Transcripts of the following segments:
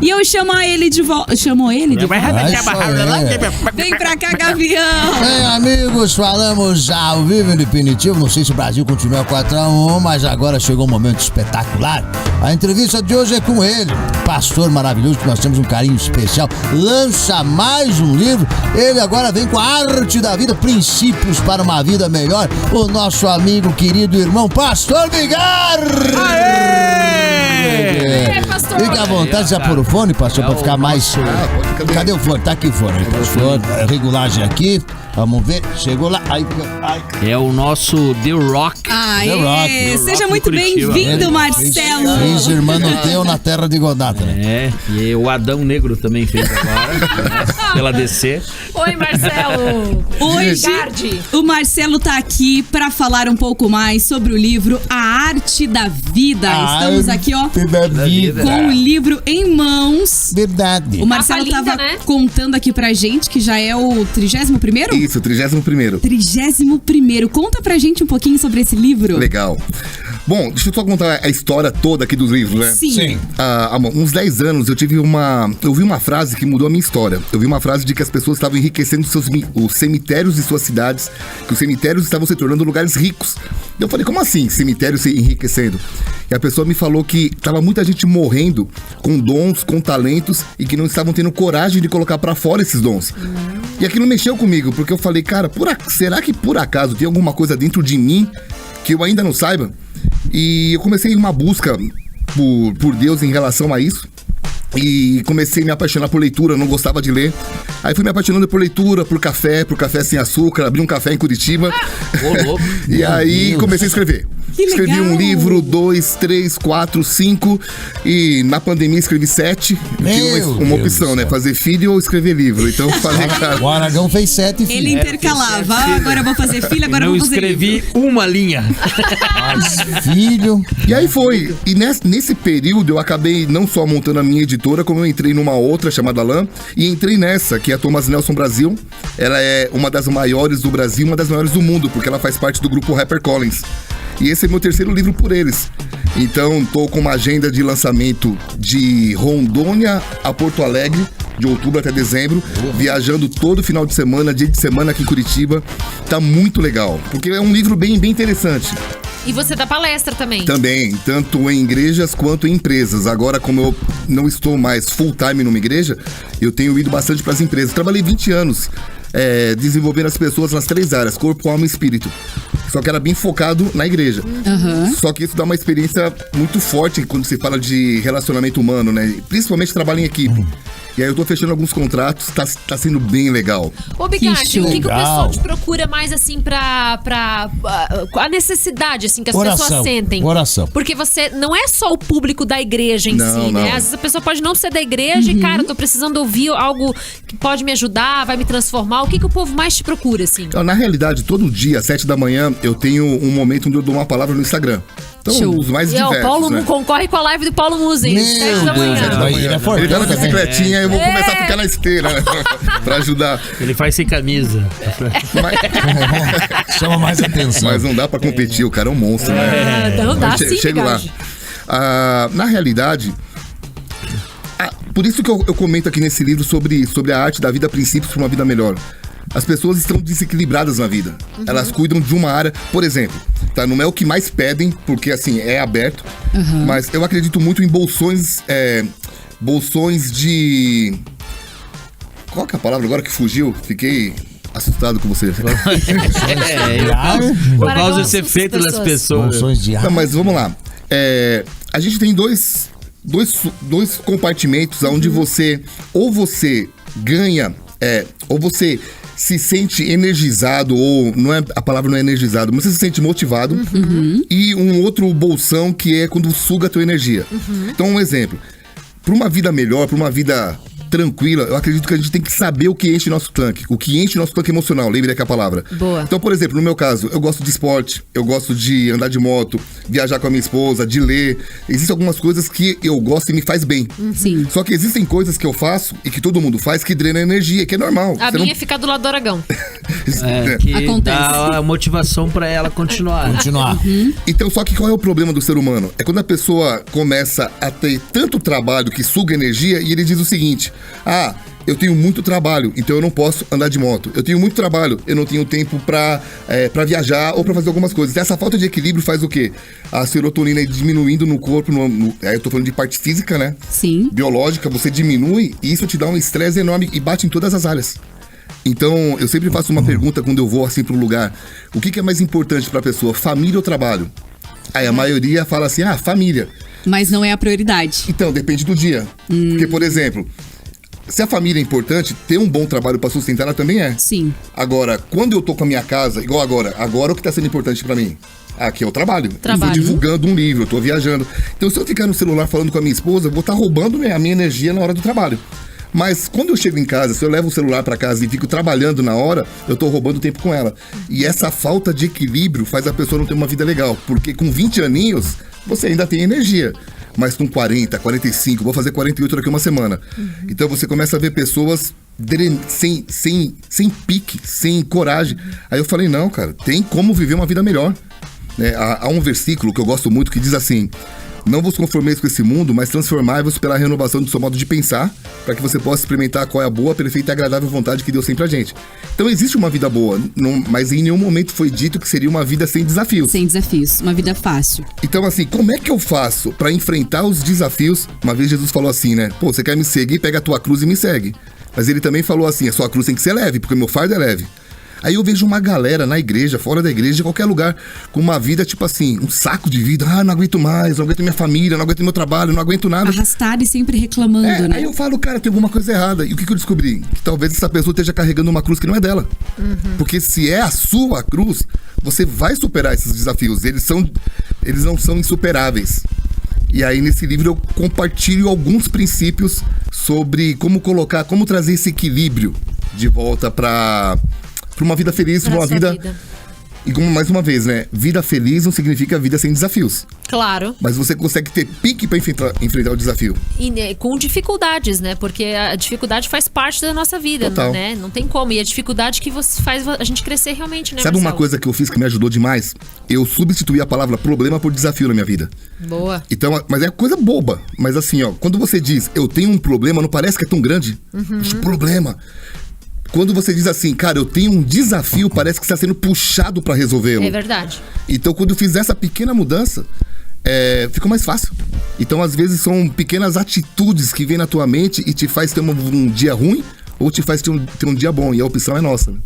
E eu chamo ele de volta. Chamou ele de volta? Vem pra cá, Gavião. Bem, amigos, falamos ao vivo em definitivo. Não sei se o Brasil continua 4-1, mas agora chegou um momento espetacular. A entrevista de hoje é com ele, pastor maravilhoso, que nós temos um carinho especial. Lança mais um livro. Ele agora vem com a arte da vida, princípios para uma vida melhor. O nosso amigo, querido irmão, Pastor Bigar. Aê, pastor! Fica à vontade, já pôr o fone, pastor, pra ficar mais... Cadê o fone? Tá aqui o fone, pastor. Regulagem aqui. Vamos ver. Chegou lá. Ai. É o nosso The Rock. Aê, The Rock. seja muito bem-vindo, Marcelo. Fez irmão teu na terra de Godata, né? É, e o Adão Negro também fez agora, né, pela DC. Oi, Marcelo! Hoje, o Marcelo tá aqui pra falar um pouco mais sobre o livro A Arte da Vida. Estamos aqui, ó, Da vida. com o livro em mãos. Verdade. O Marcelo Capa linda, tava né? contando aqui pra gente que já é o 31º? Isso, 31º. 31º. Conta pra gente um pouquinho sobre esse livro. Legal. Bom, deixa eu só contar a história toda aqui dos livros, né? Sim. Há uns 10 anos eu vi uma frase que mudou a minha história. Eu vi uma frase de que as pessoas estavam enriquecendo os cemitérios de suas cidades, que os cemitérios estavam se tornando lugares ricos. E eu falei, como assim, cemitério se enriquecendo? E a pessoa me falou que tava muita gente morrendo com dons, com talentos, e que não estavam tendo coragem de colocar pra fora esses dons. E aquilo mexeu comigo, porque eu falei, cara, será que por acaso tem alguma coisa dentro de mim que eu ainda não saiba? E eu comecei uma busca por Deus em relação a isso. E comecei a me apaixonar por leitura, eu não gostava de ler. Aí fui me apaixonando por leitura, por café sem açúcar. Abri um café em Curitiba. Ô, louco. E aí comecei a escrever. Que Escrevi legal. um livro, 2, 3, 4, 5. E na pandemia escrevi 7. Tinha uma opção, né? Fazer filho ou escrever livro. Então eu falei, cara... O Aragão fez 7 filhos. Ele intercalava. Agora eu vou fazer filho, agora eu Não vou fazer escrevi livro. uma linha. Filho. E aí foi. E nesse período eu acabei não só montando a minha editora, como eu entrei numa outra chamada LAM. E entrei nessa, que é a Thomas Nelson Brasil. Ela é uma das maiores do Brasil, uma das maiores do mundo, porque ela faz parte do grupo HarperCollins. E esse é meu terceiro livro por eles. Então, tô com uma agenda de lançamento de Rondônia a Porto Alegre, de outubro até dezembro, viajando todo final de semana, dia de semana aqui em Curitiba. Tá muito legal, porque é um livro bem interessante. E você dá palestra também. Também, tanto em igrejas quanto em empresas. Agora, como eu não estou mais full time numa igreja, eu tenho ido bastante para as empresas. Trabalhei 20 anos desenvolvendo as pessoas nas 3 áreas, corpo, alma e espírito. Só que era bem focado na igreja. Só que isso dá uma experiência muito forte quando se fala de relacionamento humano, né? Principalmente trabalho em equipe. E aí eu tô fechando alguns contratos, tá sendo bem legal. Ô, Bigatti, o que o legal. pessoal te procura mais, assim, pra a necessidade, assim, que as pessoas sentem? Oração. Porque você não é só o público da igreja em Não, si, né? não. Às vezes a pessoa pode não ser da igreja e, cara, tô precisando ouvir algo que pode me ajudar, vai me transformar. O que o povo mais te procura, assim? Então, na realidade, todo dia, às 7 da manhã, eu tenho um momento onde eu dou uma palavra no Instagram. Então, Show. os mais E ó, o diversos, Paulo né? concorre com a live do Paulo Musa, hein? Meu 7 da manhã. Deus, mas ele é fortão Ele tá na também. bicicletinha, eu vou começar a ficar na esteira, né? Pra ajudar. Ele faz sem camisa. Chama mais atenção. Mas não dá pra competir, o cara é um monstro, né? Não dá sim, Chego lá. Bigatti. Na realidade, por isso que eu comento aqui nesse livro sobre a arte da vida, princípios para uma vida melhor. As pessoas estão desequilibradas na vida. Elas cuidam de uma área, por exemplo, tá? Não é o que mais pedem, porque assim, é aberto. Mas eu acredito muito em bolsões de... Qual que é a palavra agora que fugiu? Fiquei assustado com você. Por causa desse efeito das pessoas. Bolsões de ar. Não, mas vamos lá. A gente tem dois compartimentos onde você ganha, ou você se sente energizado, ou a palavra não é energizado, mas você se sente motivado. E um outro bolsão que é quando suga a tua energia. Então, um exemplo. Para uma vida melhor, para uma vida tranquila, eu acredito que a gente tem que saber o que enche nosso tanque. O que enche nosso tanque emocional, lembre que é a palavra. Boa. Então, por exemplo, no meu caso, eu gosto de esporte, eu gosto de andar de moto, viajar com a minha esposa, de ler. Existem algumas coisas que eu gosto e me faz bem. Sim. Só que existem coisas que eu faço e que todo mundo faz que drena energia, que é normal. A Você minha é ficar do lado do Aragão. Que Acontece. dá a motivação pra ela continuar. Continuar. Então, só que qual é o problema do ser humano? É quando a pessoa começa a ter tanto trabalho que suga energia e ele diz o seguinte: ah, eu tenho muito trabalho, então eu não posso andar de moto. Eu tenho muito trabalho, eu não tenho tempo pra viajar ou pra fazer algumas coisas. Essa falta de equilíbrio faz o quê? A serotonina diminuindo no corpo, aí eu tô falando de parte física, né? Sim. Biológica, você diminui e isso te dá um estresse enorme e bate em todas as áreas. Então, eu sempre faço uma pergunta quando eu vou assim para um lugar: o que é mais importante para a pessoa, família ou trabalho? Aí a maioria fala assim: ah, família. Mas não é a prioridade. Então, depende do dia. Porque, por exemplo, se a família é importante, ter um bom trabalho para sustentar ela também é. Sim. Agora, quando eu tô com a minha casa, igual agora o que tá sendo importante para mim? Aqui é o trabalho. Trabalho. Eu tô divulgando um livro, eu tô viajando. Então, se eu ficar no celular falando com a minha esposa, eu vou estar roubando a minha energia na hora do trabalho. Mas quando eu chego em casa, se eu levo o celular pra casa e fico trabalhando na hora, eu tô roubando tempo com ela. E essa falta de equilíbrio faz a pessoa não ter uma vida legal. Porque com 20 aninhos, você ainda tem energia. Mas com 40, 45, vou fazer 48 daqui uma semana. Então você começa a ver pessoas sem pique, sem coragem. Aí eu falei, não, cara, tem como viver uma vida melhor. Né? Há um versículo que eu gosto muito que diz assim: não vos conformeis com esse mundo, mas transformai-vos pela renovação do seu modo de pensar, para que você possa experimentar qual é a boa, perfeita e agradável vontade que Deus tem pra gente. Então existe uma vida boa, mas em nenhum momento foi dito que seria uma vida sem desafios. Sem desafios. Uma vida fácil. Então assim, como é que eu faço pra enfrentar os desafios? Uma vez Jesus falou assim, né? Pô, você quer me seguir? Pega a tua cruz e me segue. Mas ele também falou assim: a sua cruz tem que ser leve, porque o meu fardo é leve. Aí eu vejo uma galera na igreja, fora da igreja, em qualquer lugar, com uma vida, tipo assim, um saco de vida. Ah, não aguento mais, não aguento minha família, não aguento meu trabalho, não aguento nada. Arrastado e sempre reclamando, né? Aí eu falo, cara, tem alguma coisa errada. E o que eu descobri? Que talvez essa pessoa esteja carregando uma cruz que não é dela. Porque se é a sua cruz, você vai superar esses desafios. Eles não são insuperáveis. E aí nesse livro eu compartilho alguns princípios sobre como trazer esse equilíbrio de volta para uma vida feliz, Pra uma sua vida. vida. E como mais uma vez, né? Vida feliz não significa vida sem desafios. Claro. Mas você consegue ter pique para enfrentar o desafio. E né, com dificuldades, né? Porque a dificuldade faz parte da nossa vida, Total. né? Não tem como. E a dificuldade que você faz a gente crescer realmente, né, Sabe uma Marcelo? coisa que eu fiz que me ajudou demais? Eu substituí a palavra problema por desafio na minha vida. Boa. Então, mas é coisa boba. Mas assim, ó, quando você diz eu tenho um problema, não parece que é tão grande? Problema. Quando você diz assim, cara, eu tenho um desafio, parece que está sendo puxado para resolvê-lo. É verdade. Então, quando eu fiz essa pequena mudança, ficou mais fácil. Então, às vezes, são pequenas atitudes que vêm na tua mente e te faz ter um dia ruim ou te faz ter um dia bom. E a opção é nossa, né?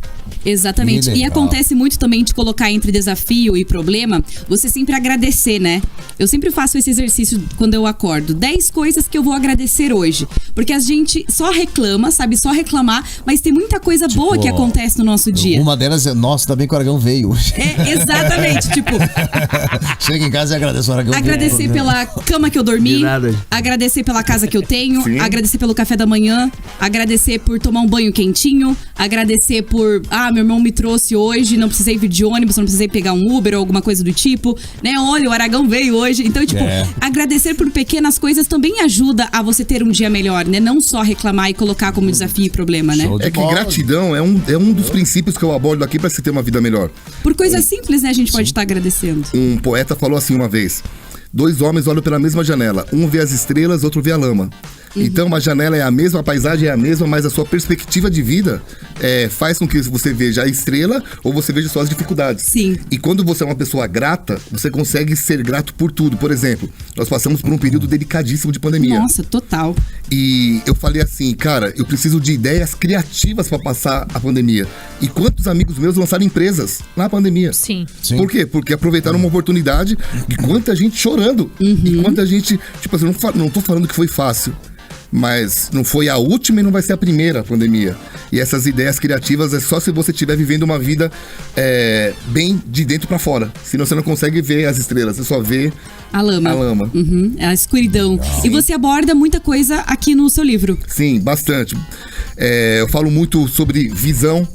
Exatamente. Que E legal. acontece muito também de colocar entre desafio e problema, você sempre agradecer, né? Eu sempre faço esse exercício quando eu acordo. 10 coisas que eu vou agradecer hoje. Porque a gente só reclama, sabe? Só reclamar, mas tem muita coisa boa que acontece no nosso dia. Uma delas é, nossa, ainda bem que o Aragão veio. Exatamente. Tipo, Chega em casa e agradece o Aragão. agradecer pela cama que eu dormi, De nada. agradecer pela casa que eu tenho, Sim. agradecer pelo café da manhã, agradecer por tomar um banho quentinho, agradecer por, meu irmão me trouxe hoje, não precisei vir de ônibus, não precisei pegar um Uber ou alguma coisa do tipo, né? Olha, o Aragão veio hoje. Então, tipo, agradecer por pequenas coisas também ajuda a você ter um dia melhor, né? Não só reclamar e colocar como desafio e problema, né? Show de É que bola. gratidão é um dos princípios que eu abordo aqui para você ter uma vida melhor. Por coisas simples, né? A gente pode estar agradecendo. Um poeta falou assim uma vez: 2 homens olham pela mesma janela, um vê as estrelas, outro vê a lama. Então a janela é a mesma, a paisagem é a mesma, mas a sua perspectiva de vida faz com que você veja a estrela ou você veja só as dificuldades. Sim. E quando você é uma pessoa grata, você consegue ser grato por tudo. Por exemplo, nós passamos por um período delicadíssimo de pandemia. Nossa, total. E eu falei assim, cara, eu preciso de ideias criativas para passar a pandemia. E quantos amigos meus lançaram empresas na pandemia? Sim. Sim. Por quê? Porque aproveitaram uma oportunidade e quanta gente chorando. E quanta gente, tipo assim, não tô falando que foi fácil. mas não foi a última e não vai ser a primeira pandemia. E essas ideias criativas é só se você estiver vivendo uma vida bem de dentro pra fora. Senão você não consegue ver as estrelas, você só vê A lama. a lama. Uhum, a escuridão. E você aborda muita coisa aqui no seu livro. Sim, bastante. Eu falo muito sobre visão.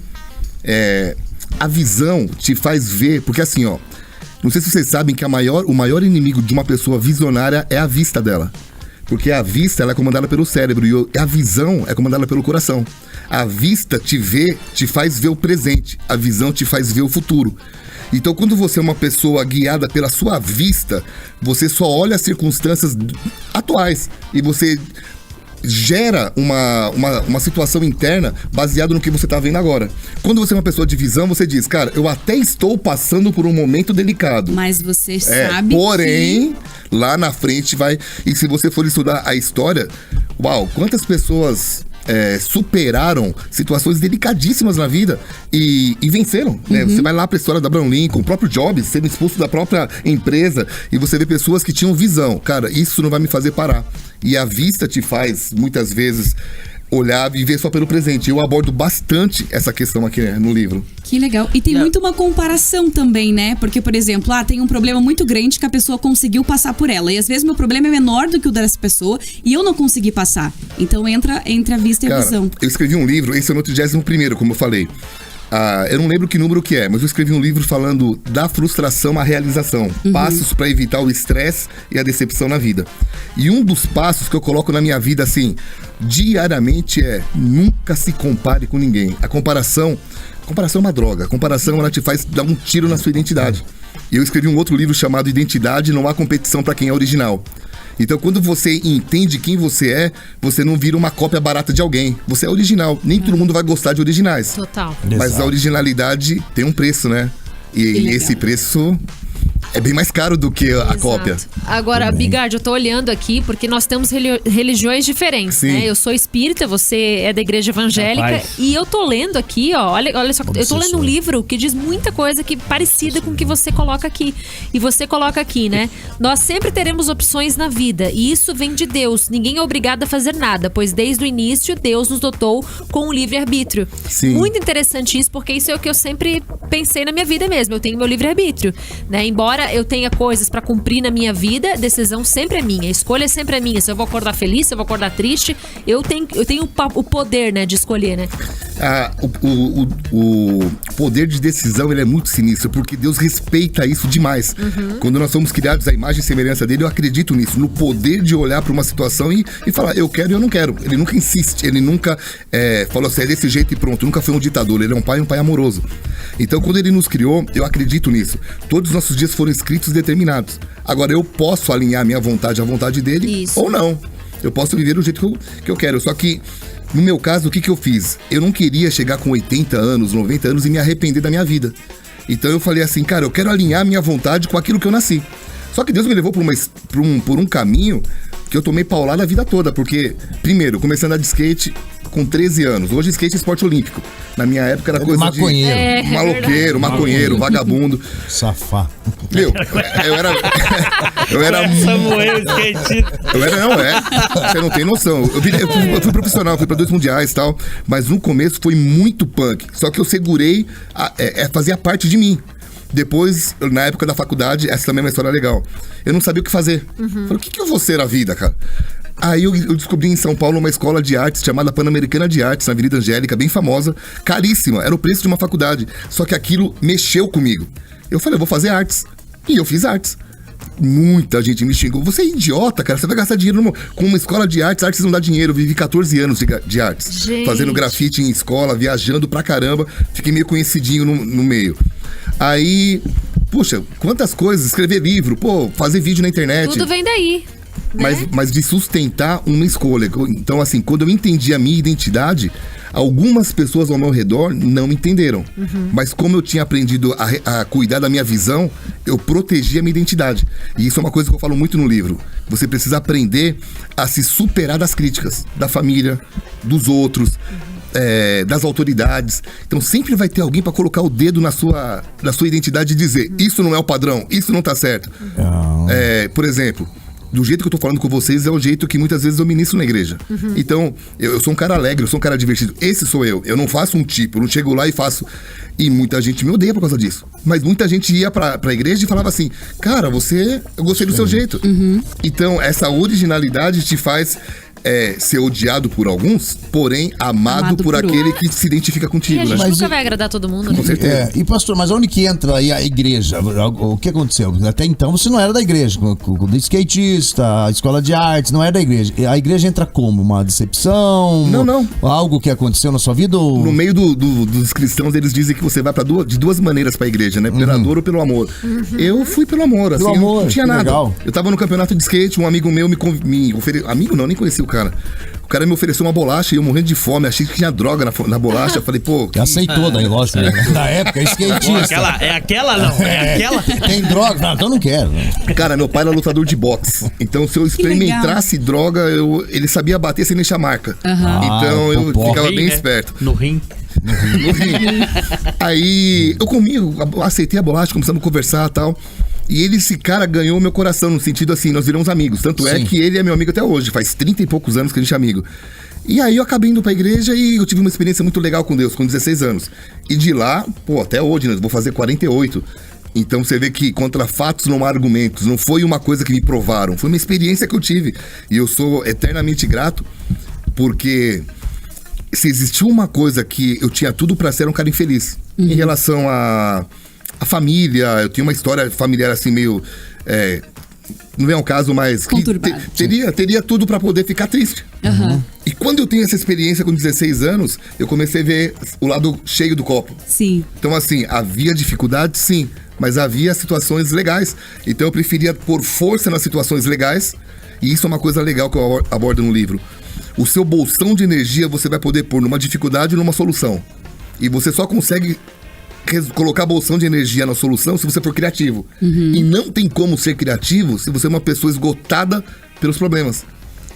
A visão te faz ver, porque assim, ó, não sei se vocês sabem que o maior inimigo de uma pessoa visionária é a vista dela. Porque a vista ela é comandada pelo cérebro e a visão é comandada pelo coração. A vista te faz ver o presente. A visão te faz ver o futuro. Então, quando você é uma pessoa guiada pela sua vista, você só olha as circunstâncias atuais e você gera uma situação interna baseada no que você está vendo agora. Quando você é uma pessoa de visão, você diz, cara, eu até estou passando por um momento delicado. Mas você sabe porém, lá na frente vai... E se você for estudar a história, uau, quantas pessoas superaram situações delicadíssimas na vida e venceram, né? Você vai lá pra história da Abraham Lincoln, o próprio Jobs sendo expulso da própria empresa, e você vê pessoas que tinham visão. Cara, isso não vai me fazer parar. E a vista te faz, muitas vezes, olhar e ver só pelo presente. Eu abordo bastante essa questão aqui, né, no livro. Que legal. E tem muito uma comparação também, né? Porque, por exemplo, tem um problema muito grande que a pessoa conseguiu passar por ela. E às vezes meu problema é menor do que o dessa pessoa e eu não consegui passar. Então entra entre a vista e a visão. Eu escrevi um livro, esse é o meu 31º, como eu falei. Eu não lembro que número que é, mas eu escrevi um livro falando da frustração à realização. Passos para evitar o estresse e a decepção na vida. E um dos passos que eu coloco na minha vida, assim, diariamente nunca se compare com ninguém. A comparação é uma droga. A comparação, ela te faz dar um tiro na sua identidade. E eu escrevi um outro livro chamado Identidade, Não Há Competição para Quem é Original. Então, quando você entende quem você é, você não vira uma cópia barata de alguém. Você é original. Nem todo mundo vai gostar de originais. Total. Mas a originalidade tem um preço, né? E esse preço é bem mais caro do que a cópia. Agora, Bigard, eu tô olhando aqui porque nós temos religiões diferentes, Sim. né? Eu sou espírita, você é da igreja evangélica. Rapaz. E eu tô lendo aqui, ó, olha só, eu tô lendo um livro que diz muita coisa parecida com o que você coloca aqui. E você coloca aqui, né? Nós sempre teremos opções na vida e isso vem de Deus. Ninguém é obrigado a fazer nada, pois desde o início Deus nos dotou com um livre-arbítrio. Sim. Muito interessante isso, porque isso é o que eu sempre pensei na minha vida mesmo. Eu tenho meu livre-arbítrio, né? Embora eu tenha coisas pra cumprir na minha vida, decisão sempre é minha, escolha sempre é minha. Se eu vou acordar feliz, se eu vou acordar triste, eu tenho o poder, né, de escolher, né? O poder de decisão, ele é muito sinistro, porque Deus respeita isso demais. Quando nós somos criados à imagem e semelhança dele, eu acredito nisso, no poder de olhar pra uma situação e falar, eu quero e eu não quero. Ele nunca insiste, ele nunca falou assim, é desse jeito e pronto, nunca foi um ditador, ele é um pai amoroso. Então, quando ele nos criou, eu acredito nisso. Todos os nossos dias foram escritos e determinados. Agora, eu posso alinhar minha vontade à vontade dele ou não. Eu posso viver do jeito que eu quero. Só que, no meu caso, o que eu fiz? Eu não queria chegar com 80 anos, 90 anos e me arrepender da minha vida. Então, eu falei assim, cara, eu quero alinhar minha vontade com aquilo que eu nasci. Só que Deus me levou por um caminho que eu tomei paulada a vida toda. Porque, primeiro, eu comecei a andar de skate com 13 anos. Hoje, skate é esporte olímpico. Na minha época era coisa maconheiro. de maloqueiro, maconheiro, vagabundo. Safá. Meu, eu era Samuel, skatista. Você não tem noção. Eu fui profissional, fui pra 2 mundiais e tal. Mas no começo foi muito punk. Só que eu segurei, fazia parte de mim. Depois, na época da faculdade, essa também é uma história legal. Eu não sabia o que fazer. Falei, o que eu vou ser na vida, cara? Aí eu descobri em São Paulo uma escola de artes chamada Pan-Americana de Artes, na Avenida Angélica, bem famosa, caríssima, era o preço de uma faculdade. Só que aquilo mexeu comigo. Eu falei, eu vou fazer artes. E eu fiz artes. Muita gente me xingou. Você é idiota, cara. Você vai gastar dinheiro com uma escola de artes. Artes não dá dinheiro. Eu vivi 14 anos de artes. Gente. Fazendo grafite em escola, viajando pra caramba. Fiquei meio conhecidinho no meio. Aí, puxa, quantas coisas. Escrever livro, fazer vídeo na internet. Tudo vem daí. Né? Mas de sustentar uma escolha. Então, assim, quando eu entendi a minha identidade, algumas pessoas ao meu redor não me entenderam. Mas como eu tinha aprendido a cuidar da minha visão, eu protegi a minha identidade. E isso é uma coisa que eu falo muito no livro. Você precisa aprender a se superar das críticas da família, dos outros, das autoridades. Então sempre vai ter alguém para colocar o dedo na sua identidade e dizer, isso não é o padrão, isso não tá certo. Por exemplo, do jeito que eu tô falando com vocês, é o jeito que muitas vezes eu ministro na igreja. Então, eu sou um cara alegre, eu sou um cara divertido. Esse sou eu. Eu não faço um tipo, eu não chego lá e faço... E muita gente me odeia por causa disso. Mas muita gente ia pra igreja e falava assim, cara, eu gostei do seu jeito. Então, essa originalidade te faz... ser odiado por alguns, porém amado por aquele que se identifica E contigo, a né? gente nunca vai agradar todo mundo, né? Com certeza. E pastor, mas onde que entra aí a igreja? O que aconteceu? Até então você não era da igreja, do skatista, a escola de artes, não era da igreja. A igreja entra como? Uma decepção? Não. Algo que aconteceu na sua vida? Ou... No meio dos cristãos, eles dizem que você vai de duas maneiras pra igreja, né? Pela dor ou pelo amor. Eu fui pelo amor, assim, amor, eu não tinha que nada. legal. Eu tava no campeonato de skate, um amigo meu me ofereceu... Amigo não, nem conheci o cara. O cara me ofereceu uma bolacha e eu morrendo de fome, achei que tinha droga na bolacha. Eu falei, pô... Aceitou, daí, lógico. Na época, skatista. É aquela não, é aquela. Tem droga? Não, então não quero. Cara, meu pai era lutador de boxe. Então, se eu experimentasse droga, ele sabia bater sem deixar marca. Então, eu ficava bem esperto. No rim. Aí, eu aceitei a bolacha, começamos a conversar e tal. E esse cara ganhou meu coração, no sentido assim, nós viramos amigos. Tanto é que ele é meu amigo até hoje, faz 30 e poucos anos que a gente é amigo. E aí eu acabei indo pra igreja e eu tive uma experiência muito legal com Deus, com 16 anos. E de lá, até hoje, né, vou fazer 48. Então você vê que contra fatos não há argumentos, não foi uma coisa que me provaram, foi uma experiência que eu tive. E eu sou eternamente grato, porque se existiu uma coisa que eu tinha tudo pra ser, um cara infeliz. Em relação a família, eu tinha uma história familiar assim meio... não é um caso, mas... teria tudo pra poder ficar triste. E quando eu tenho essa experiência com 16 anos, eu comecei a ver o lado cheio do copo. Sim. Então assim, havia dificuldade, sim, mas havia situações legais. Então eu preferia pôr força nas situações legais, e isso é uma coisa legal que eu abordo no livro. O seu bolsão de energia você vai poder pôr numa dificuldade e numa solução. E você só consegue colocar bolsão de energia na solução se você for criativo. E não tem como ser criativo se você é uma pessoa esgotada pelos problemas.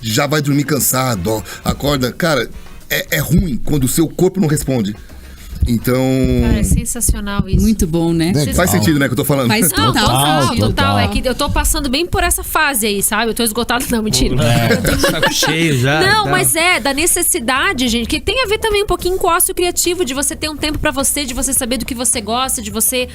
Já vai dormir cansado, acorda. Cara, é ruim quando o seu corpo não responde. Então... Cara, é sensacional isso. Muito bom, né? Faz sentido, né, que eu tô falando? Faz Não, total. total. É que eu tô passando bem por essa fase aí, sabe? Eu tô esgotada. Não, mentira. Saco cheio já. Não, tá. mas da necessidade, gente, que tem a ver também um pouquinho com o ócio criativo, de você ter um tempo pra você, de você saber do que você gosta, de você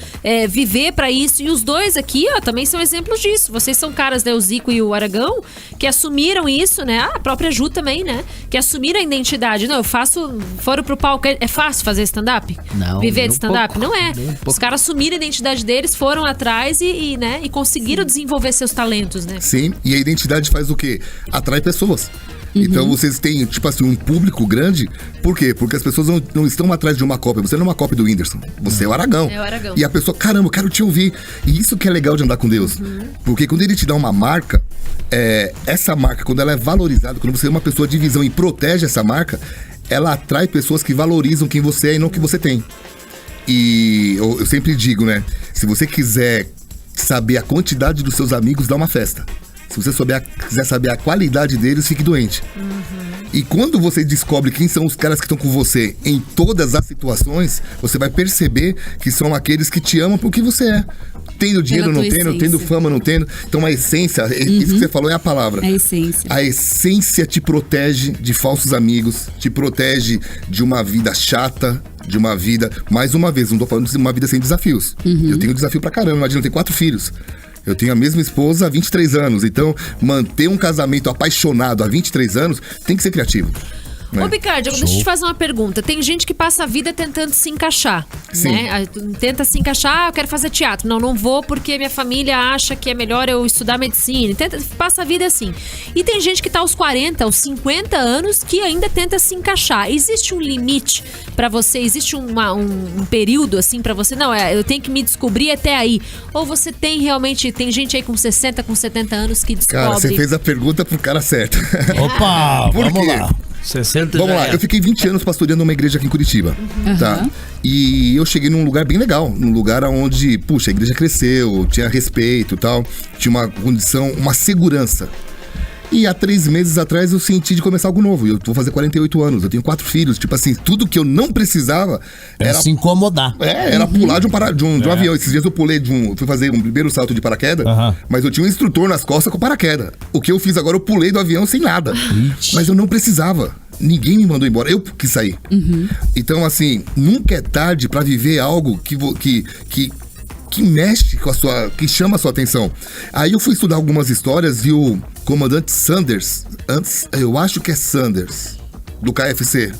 viver pra isso. E os dois aqui, ó, também são exemplos disso. Vocês são caras, né, o Zico e o Aragão, que assumiram isso, né? A própria Ju também, né? Que assumiram a identidade. Não, foram pro palco. É fácil fazer stand-up? Não, Viver nem de um stand-up? pouco, Não é. nem um pouco. Os caras assumiram a identidade deles, foram atrás e conseguiram desenvolver seus talentos, né? Sim, e a identidade faz o quê? Atrai pessoas. Então vocês têm, tipo assim, um público grande. Por quê? Porque as pessoas não estão atrás de uma cópia. Você não é uma cópia do Whindersson. Você é o Aragão. É o Aragão. E a pessoa, caramba, eu quero te ouvir. E isso que é legal de andar com Deus. Porque quando ele te dá uma marca, essa marca, quando ela é valorizada, quando você é uma pessoa de visão e protege essa marca, ela atrai pessoas que valorizam quem você é e não o que você tem. E eu sempre digo, né? Se você quiser saber a quantidade dos seus amigos, dá uma festa. Se você quiser saber a qualidade deles, fique doente. E quando você descobre quem são os caras que estão com você em todas as situações, você vai perceber que são aqueles que te amam por que você é. Tendo dinheiro, não tendo, tendo fama, não tendo. Então a essência, isso que você falou é a palavra. A essência. A essência te protege de falsos amigos, te protege de uma vida chata, de uma vida... Mais uma vez, não tô falando de uma vida sem desafios. Eu tenho desafio pra caramba, imagina, eu tenho 4 filhos. Eu tenho a mesma esposa há 23 anos. Então, manter um casamento apaixonado há 23 anos tem que ser criativo. Né? Ô, Bicardi, deixa eu te fazer uma pergunta. Tem gente que passa a vida tentando se encaixar, né? Tenta se encaixar, eu quero fazer teatro. Não vou porque minha família acha que é melhor eu estudar medicina. Passa a vida assim. E tem gente que tá aos 40, aos 50 anos que ainda tenta se encaixar. Existe um limite pra você? Existe um período assim pra você? Não, eu tenho que me descobrir até aí. Ou você tem gente aí com 60, com 70 anos que descobre... Cara, você fez a pergunta pro cara certo. Opa, vamos lá. 60 Vamos já lá, é. eu fiquei 20 anos pastoreando uma igreja aqui em Curitiba, tá? E eu cheguei num lugar bem legal, num lugar onde, puxa, a igreja cresceu, tinha respeito e tal, tinha uma condição, uma segurança. E há 3 meses atrás eu senti de começar algo novo. Eu vou fazer 48 anos, eu tenho 4 filhos. Tipo assim, tudo que eu não precisava era se incomodar. era pular de um avião. Esses dias eu pulei fui fazer um primeiro salto de paraquedas, mas eu tinha um instrutor nas costas com paraquedas. O que eu fiz agora, eu pulei do avião sem nada. Mas eu não precisava. Ninguém me mandou embora, eu quis sair. Então, assim, nunca é tarde pra viver algo que mexe com que chama a sua atenção. Aí eu fui estudar algumas histórias e o comandante Sanders, eu acho que é Sanders, do KFC.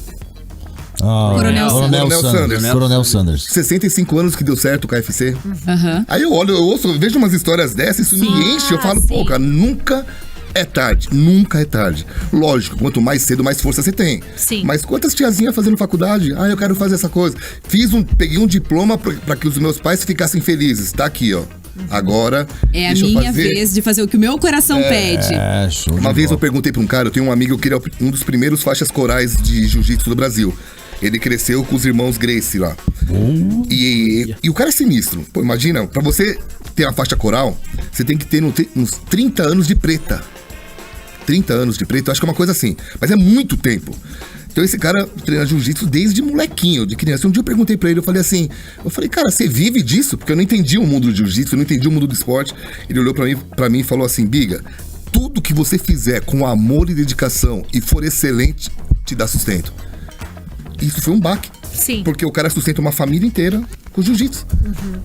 Coronel Sanders. 65 anos que deu certo o KFC. Aí eu olho, eu ouço, eu vejo umas histórias dessas, isso me enche, eu falo, pô, cara, nunca é tarde, nunca é tarde. Lógico, quanto mais cedo, mais força você tem. Sim. Mas quantas tiazinhas fazendo faculdade? Eu quero fazer essa coisa. Peguei um diploma pra que os meus pais ficassem felizes. Tá aqui, ó. Agora, é a minha vez de fazer o que o meu coração pede. Uma vez eu perguntei pra um cara, eu tenho um amigo que ele é um dos primeiros faixas corais de jiu-jitsu do Brasil. Ele cresceu com os irmãos Gracie lá. E o cara é sinistro. Pô, imagina, pra você ter uma faixa coral, você tem que ter uns 30 anos de preta. 30 anos de preta, eu acho que é uma coisa assim. Mas é muito tempo. Então esse cara treina jiu-jitsu desde molequinho, de criança. Um dia eu perguntei pra ele, eu falei, cara, você vive disso? Porque eu não entendi o mundo do jiu-jitsu, eu não entendi o mundo do esporte. Ele olhou pra mim e falou assim, Biga, tudo que você fizer com amor e dedicação e for excelente, te dá sustento. Isso foi um baque. Sim. Porque o cara sustenta uma família inteira com jiu-jitsu.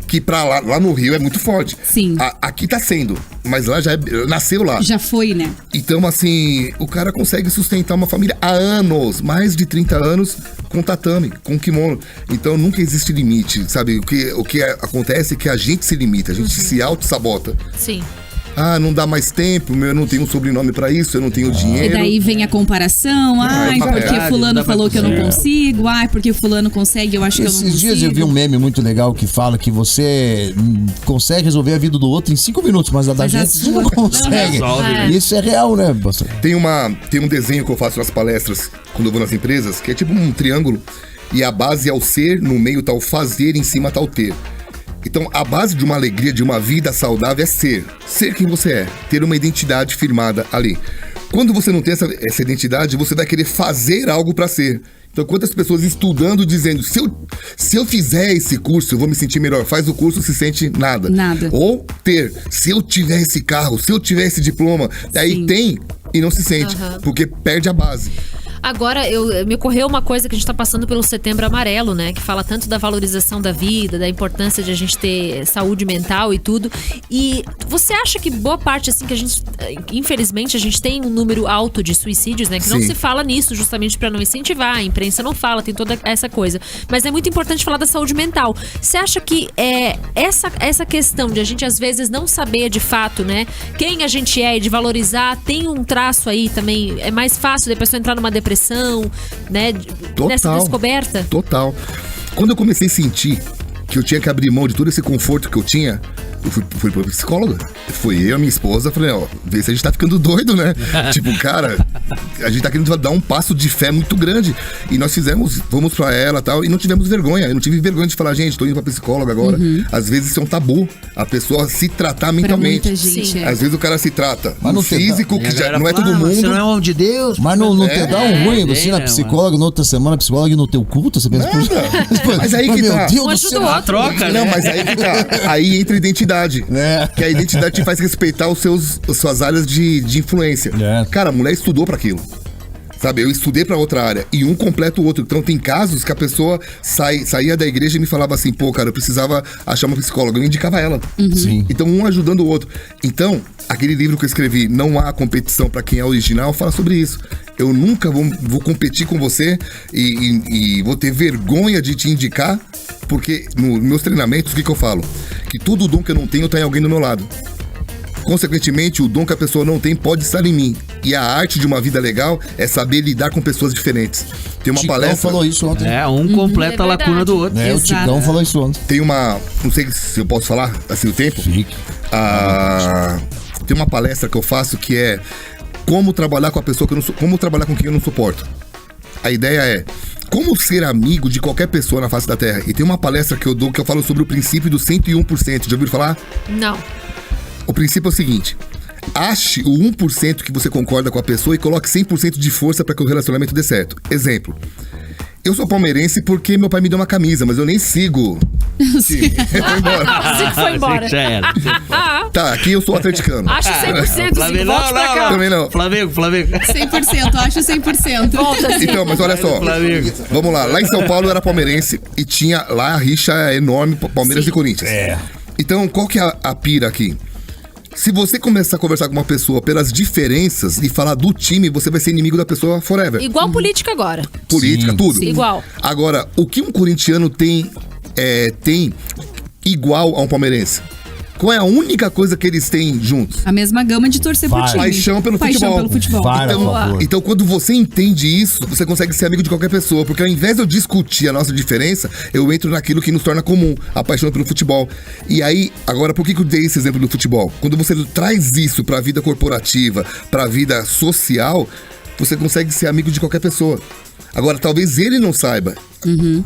Que pra lá no Rio é muito forte. Sim. Aqui tá sendo, mas lá nasceu lá. Já foi, né? Então, assim, o cara consegue sustentar uma família há anos, mais de 30 anos, com tatame, com kimono. Então, nunca existe limite, sabe? O que acontece é que a gente se limita, a gente se auto-sabota. Sim. Não dá mais tempo, eu não tenho um sobrenome pra isso, eu não tenho dinheiro. E daí vem a comparação, porque fulano falou que eu não consigo, porque fulano consegue, eu acho que eu não consigo. Esses dias eu vi um meme muito legal que fala que você consegue resolver a vida do outro em 5 minutos, mas a da gente você não consegue. Isso é real, né, pastor? Tem um desenho que eu faço nas palestras, quando eu vou nas empresas, que é tipo um triângulo, e a base é o ser, no meio tá o fazer, em cima tá o ter. Então, a base de uma alegria, de uma vida saudável é ser quem você é, ter uma identidade firmada ali. Quando você não tem essa identidade, você vai querer fazer algo para ser. Então, quantas pessoas estudando, dizendo, se eu fizer esse curso, eu vou me sentir melhor. Faz o curso, se sente nada. Ou se eu tiver esse carro, se eu tiver esse diploma, aí tem e não se sente, porque perde a base. Agora, me ocorreu uma coisa que a gente tá passando pelo Setembro Amarelo, né? Que fala tanto da valorização da vida, da importância de a gente ter saúde mental e tudo. E você acha que boa parte, assim, que a gente... Infelizmente, a gente tem um número alto de suicídios, né? Que não se fala nisso justamente pra não incentivar. A imprensa não fala, tem toda essa coisa. Mas é muito importante falar da saúde mental. Você acha que essa questão de a gente, às vezes, não saber de fato, né? Quem a gente é e de valorizar, tem um traço aí também. É mais fácil da pessoa entrar numa depressão, né? Total, nessa descoberta. Total. Quando eu comecei a sentir que eu tinha que abrir mão de todo esse conforto que eu tinha, eu fui pra psicóloga. Fui eu e minha esposa, falei, vê se a gente tá ficando doido, né? Tipo, cara, a gente tá querendo dar um passo de fé muito grande. E nós fomos pra ela e tal, e não tivemos vergonha. Eu não tive vergonha de falar, gente, tô indo pra psicóloga agora. Às vezes isso é um tabu, a pessoa se tratar mentalmente. Pra muita gente, Às vezes o cara se trata mas no físico, que já não é todo mundo. Você não é homem de Deus. Mas não te dá um ruim, você na psicóloga, na outra semana, a psicóloga no teu culto, você pensa... Mas aí que tá. Meu Deus do céu. A troca, Não, né? mas aí que tá. Aí entra a identidade. Que a identidade te faz respeitar as suas áreas de influência. Cara, a mulher estudou pra aquilo. Sabe, eu estudei pra outra área e um completa o outro. Então tem casos que a pessoa saía da igreja e me falava assim, pô, cara, eu precisava achar uma psicóloga. Eu indicava ela. Sim. Então um ajudando o outro. Então, aquele livro que eu escrevi, Não Há Competição Pra Quem é Original, fala sobre isso. Eu nunca vou competir com você e vou ter vergonha de te indicar, porque nos meus treinamentos, o que eu falo? Que todo o dom que eu não tenho tá em alguém do meu lado. Consequentemente, o dom que a pessoa não tem pode estar em mim. E a arte de uma vida legal é saber lidar com pessoas diferentes. Tem uma Ticão palestra... falou isso ontem. Um completa a lacuna do outro. O Ticão falou isso ontem. Tem uma... Não sei se eu posso falar, assim, o tempo. Fique. Tem uma palestra que eu faço que é como trabalhar com a pessoa que eu não como trabalhar com quem eu não suporto. A ideia é como ser amigo de qualquer pessoa na face da Terra. E tem uma palestra que eu dou que eu falo sobre o princípio do 101%. Já ouviram falar? Não. O princípio é o seguinte: ache o 1% que você concorda com a pessoa e coloque 100% de força para que o relacionamento dê certo. Exemplo. Eu sou palmeirense porque meu pai me deu uma camisa, mas eu nem sigo o time. Foi embora. Assim que foi embora. Já era. Tá, aqui eu sou atleticano. Acho 100%, Zico. Flamengo, Volte pra cá. Também não. Flamengo. 100%, acho 100%. Volta, Zico. Então, mas olha só. Flamengo. Vamos lá. Em São Paulo eu era palmeirense e tinha lá a rixa enorme, Palmeiras e Corinthians. Então, qual que é a pira aqui? Se você começar a conversar com uma pessoa pelas diferenças e falar do time, você vai ser inimigo da pessoa forever. Igual política agora. Política, tudo. Sim. Igual. Agora, o que um corintiano tem igual a um palmeirense? Qual é a única coisa que eles têm juntos? A mesma gama de torcer pro time. Paixão pelo futebol. Vai, por favor. Então, quando você entende isso, você consegue ser amigo de qualquer pessoa. Porque ao invés de eu discutir a nossa diferença, eu entro naquilo que nos torna comum, a paixão pelo futebol. E aí, agora, por que eu dei esse exemplo do futebol? Quando você traz isso pra vida corporativa, pra vida social, você consegue ser amigo de qualquer pessoa. Agora, talvez ele não saiba,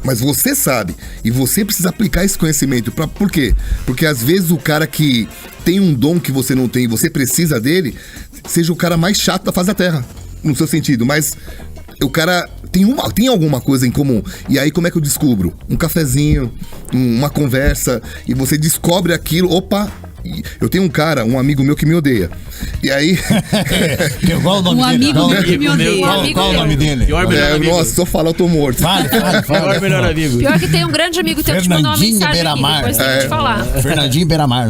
mas você sabe. E você precisa aplicar esse conhecimento. Por quê? Porque às vezes o cara que tem um dom que você não tem e você precisa dele, seja o cara mais chato da face da terra, no seu sentido. Mas o cara tem alguma coisa em comum. E aí, como é que eu descubro? Um cafezinho, uma conversa, e você descobre aquilo. Opa! Eu tenho um amigo meu que me odeia. E aí. Qual o nome Um dele? amigo meu que me odeia. Qual o nome dele? Pior melhor amigo. Nossa, se eu falar, eu tô morto. Fale. Pior melhor amigo. Pior que tem um grande amigo teu que te mandou uma Fernandinho mensagem aqui, Beiramar. depois tem que te falar. Fernandinho Beiramar.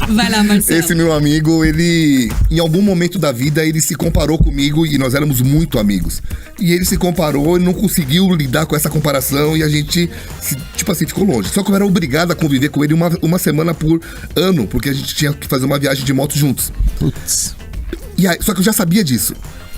Vai lá, Marcelo. Esse meu amigo, ele, em algum momento da vida, ele se comparou comigo e nós éramos muito amigos. E ele se comparou e não conseguiu lidar com essa comparação e a gente, ficou longe. Só que eu era obrigado a conviver com ele uma semana por ano, porque a gente tinha que fazer uma viagem de moto juntos. Putz. E aí, só que eu já sabia disso.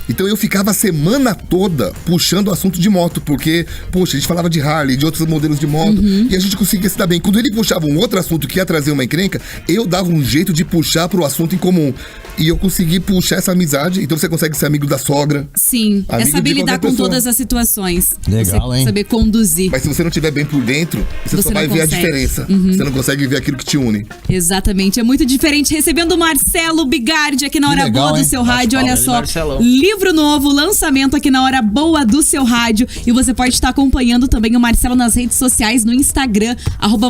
Então eu ficava a semana toda puxando o assunto de moto, porque, poxa, a gente falava de Harley, de outros modelos de moto, e a gente conseguia se dar bem. Quando ele puxava um outro assunto que ia trazer uma encrenca, eu dava um jeito de puxar pro assunto em comum. E eu consegui puxar essa amizade, então você consegue ser amigo da sogra. Sim, é Amigo saber de lidar qualquer com pessoa. todas as situações. Legal, você hein? saber conduzir. Mas se você não estiver bem por dentro, você só Você vai não ver a consegue. diferença. Você não consegue ver aquilo que te une. Exatamente, é muito diferente. Recebendo o Marcelo Bigardi aqui na Hora legal, Boa do hein? Seu Rádio. Olha Grande só, Marcelão. livro novo, lançamento aqui na Hora Boa do Seu Rádio. E você pode estar acompanhando também o Marcelo nas redes sociais, no Instagram,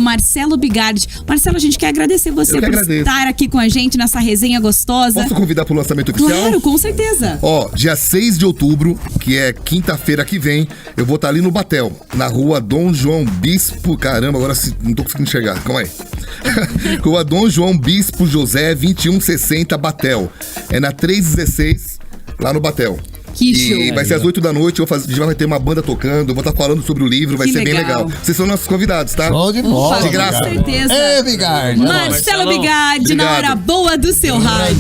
@Marcelo Bigardi. Marcelo, a gente quer agradecer você Eu que por agradeço. estar aqui com a gente nessa resenha gostosa. Posso convidar pro lançamento oficial? Claro, com certeza. Ó, dia 6 de outubro, que é quinta-feira que vem, eu vou estar ali no Batel, na rua Dom João Bispo. Caramba, agora não tô conseguindo enxergar. Calma aí. Rua Dom João Bispo José, 2160, Batel. É na 316, lá no Batel. Que show. E vai ser às 8 da noite, a gente vai ter uma banda tocando, eu vou estar falando sobre o livro, vai Que ser bem legal. legal. Vocês são nossos convidados, tá? Show de bola. Opa, de graça. Com certeza. Ei, Bigardi. Marcelo Bigardi na Obrigado. Hora Boa do Seu Rádio.